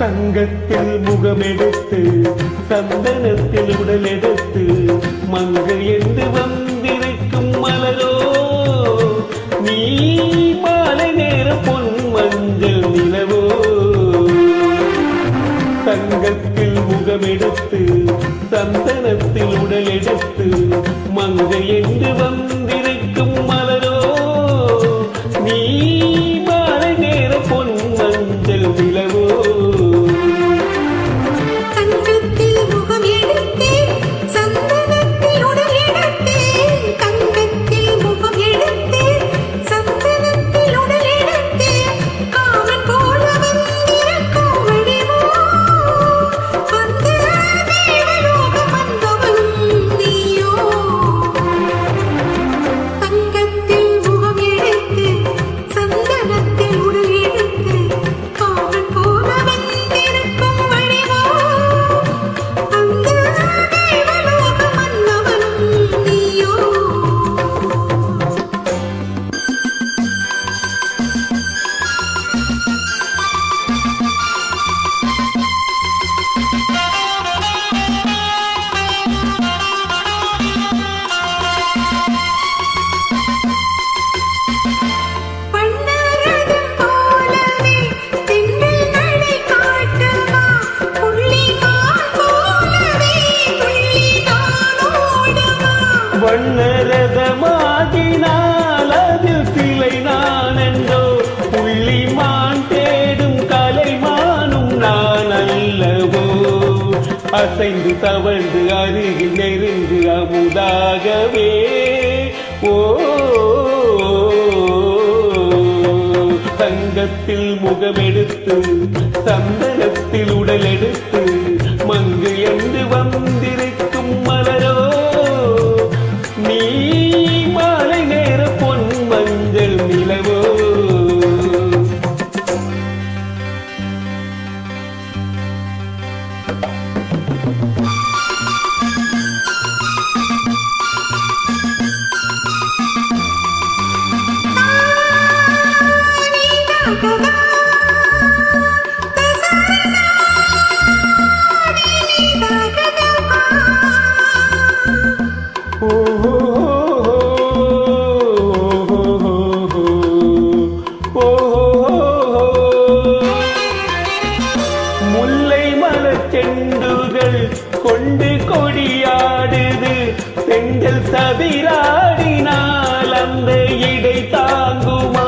தங்கத்தில் முகமெடுத்து சந்தனத்தில் உடலெடுத்து மங்கை என்று வந்திருக்கும் மலரோ நீ மாலை நேர பொன் மஞ்சள் நிலவோ. தங்கத்தில் முகமெடுத்து சந்தனத்தில் உடலெடுத்து மங்கை என்று வந்திருக்கும் மலரோ நீ மாலை நேர பொன் மஞ்சள் நிலவோ. வண்ணரதமாகினால் அதில் சிலை நான் என்றோ புள்ளிமான் தேடும் கலைமானும் நான் அல்லவோ. அசைந்து தவழ்ந்து அருகில் நெருங்கு அமுதாகவே ஓ. தங்கத்தில் முகமெடுத்து சந்தனத்தில் உடலெடுத்து மங்கு என்று வந்திருக்கும் மலரோ நீ மாலை நேர பொன் மஞ்சள் நிலவோ. முல்லை மலச்செண்டுகள் கொண்டு கொடியாடுது செங்கல் சதிராடினால் அந்த இடை தாங்குமா.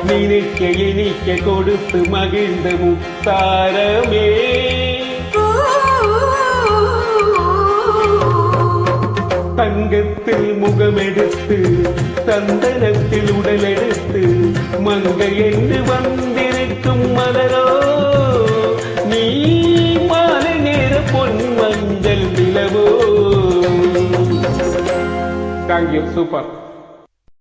நினைக்க இனிக்க கொடுத்து மகிழ்ந்த முத்தாரமே. தங்கத்தில் முகமெடுத்து சந்தனத்தில் உடலெடுத்து மங்கை என்று வந்திருக்கும் மலரோ நீ மாலை நேர பொன் மஞ்சள் நிலவோ. Thank you, super.